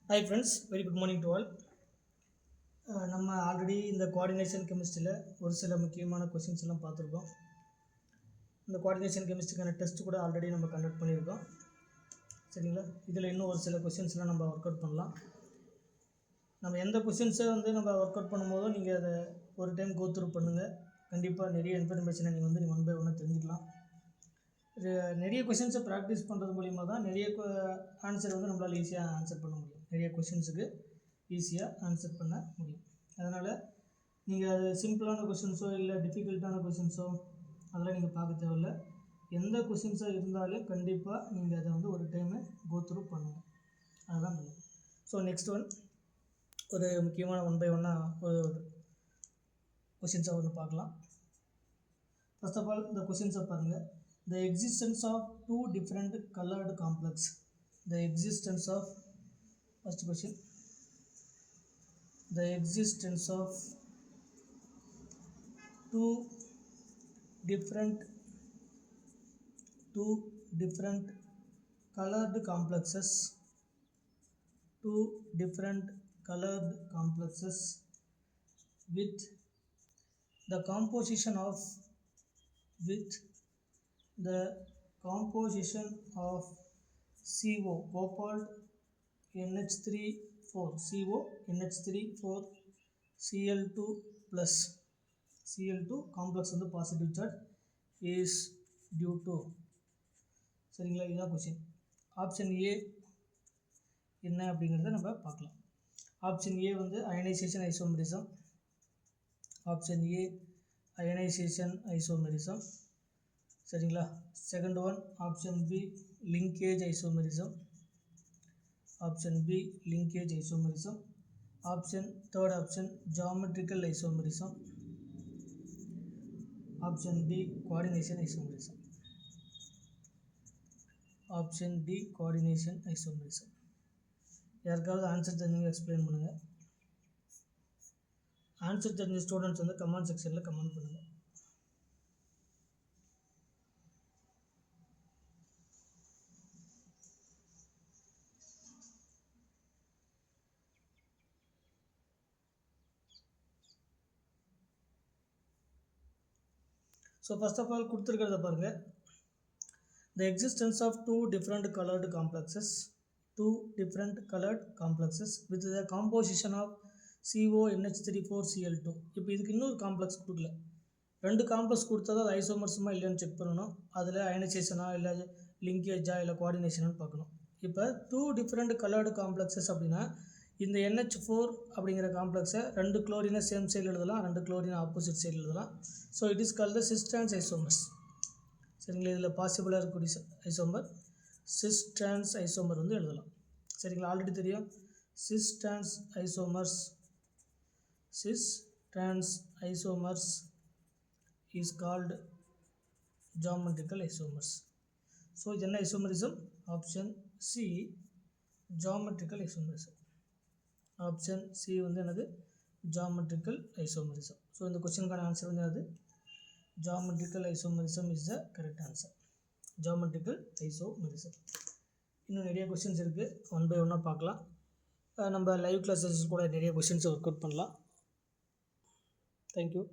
Hi friends, very good morning to all. நம்ம already இந்த coordination கெமிஸ்ட்ரியில் ஒரு சில முக்கியமான கொஷின்ஸ் எல்லாம் பார்த்துருக்கோம். இந்த கோஆர்டினேஷன் கெமிஸ்ட்ரிக்கான டெஸ்ட் கூட ஆல்ரெடி நம்ம கண்டக்ட் பண்ணியிருக்கோம். சரிங்களா? இதில் இன்னும் ஒரு சில கொஷின்ஸ்லாம் நம்ம ஒர்க் அவுட் பண்ணலாம். நம்ம எந்த கொஷின்ஸை நம்ம ஒர்க் அவுட் பண்ணும்போதும் நீங்கள் அதை ஒரு டைம் கோத்ரூ பண்ணுங்கள். கண்டிப்பாக நிறைய இன்ஃபர்மேஷனை நீங்கள் ஒன் பை ஒன்னாக தெரிஞ்சுக்கலாம். நிறைய கொஷின்ஸை ப்ராக்டிஸ் பண்ணுறது மூலிமா தான் நிறைய ஆன்சர் நம்மளால் ஈஸியாக ஆன்சர் பண்ண முடியும். நிறைய கொஷின்ஸுக்கு ஈஸியாக ஆன்சர் பண்ண முடியும். அதனால் நீங்கள் அது சிம்பிளான கொஷின்ஸோ இல்லை டிஃபிகல்ட்டான கொஷின்ஸோ அதெல்லாம் நீங்கள் பார்க்க தேவையில்லை. எந்த கொஷின்ஸாக இருந்தாலும் கண்டிப்பாக நீங்கள் அதை ஒரு டைமு கோத்ரூ பண்ணுங்கள். அதுதான் நல்லது. ஸோ நெக்ஸ்ட் ஒரு முக்கியமான ஒன் பை ஒன்னாக ஒரு கொஷின்ஸாக ஒன்று பார்க்கலாம். ஃபர்ஸ்ட் ஆஃப் ஆல் இந்த கொஷின்ஸை பாருங்கள். The existence of two different colored complex. The existence of first question. The existence of two different colored complexes. Two different colored complexes with the composition of CO, cobalt NH3 4, CO NH3 4 Cl2 plus Cl2 complex positive charge is due to. சரிங்களா? இதுதான் question. Option A என்ன அப்படிங்கிறத நம்ம பார்க்கலாம். Option A ionization isomerism. Option A ionization isomerism. சரிங்களா? Second one option B linkage isomerism. Option B linkage isomerism. Third option geometrical isomerism. Option D coordination isomerism. Option D coordination isomerism. யாருக்காவது answer தெரிஞ்சவங்க explain பண்ணுங்கள். Answer தெரிஞ்ச students comment செக்ஷனில் comment பண்ணுங்கள். So first of all கொடுத்துருக்கிறத பாருங்கள். The existence of two different coloured complexes with the composition of CO NH3 4 Cl2. இப்போ இதுக்கு இன்னொரு காம்ப்ளெக்ஸ் கொடுக்கல. ரெண்டு காம்ப்ளெக்ஸ் கொடுத்தா தான் அது ஐசோமர்ஸுமா இல்லைன்னு செக் பண்ணணும். அதில் அயனைசேஷனா இல்லை லிங்கேஜா இல்லை கோஆர்டினேஷனான்னு பார்க்கணும். இப்போ டூ டிஃப்ரெண்ட் கலர்டு காம்ப்ளெக்ஸஸ் அப்படின்னா இந்த NH4 அப்படிங்கிற காம்ப்ளெக்ஸை ரெண்டு குளோரினை சேம் சைடில் எழுதலாம், ரெண்டு குளோரினை ஆப்போசிட் சைடில் எழுதலாம். So it is called sis trans isomers. சரிங்களா? இதில் பாசிபிளாக இருக்கக்கூடிய ஐசோமர் சிஸ் டிரான்ஸ் ஐசோமர் எழுதலாம். சரிங்களா? ஆல்ரெடி தெரியும் cis trans isomers is called geometrical isomers. So இது என்ன isomerism? Option C geometrical isomerism. Option C என்னது? Geometrical isomerism. ஸோ இந்த கொஸ்டினுக்கான ஆன்சர் என்னது? Geometrical isomerism is the correct answer. Geometrical isomerism. இன்னும் நிறைய கொஸ்டின்ஸ் இருக்குது, ஒன் பை ஒன்னாக பார்க்கலாம். நம்ம லைவ் கிளாஸஸ் கூட நிறைய கொஸ்டின்ஸை ஒர்க் அவுட் பண்ணலாம். தேங்க்யூ.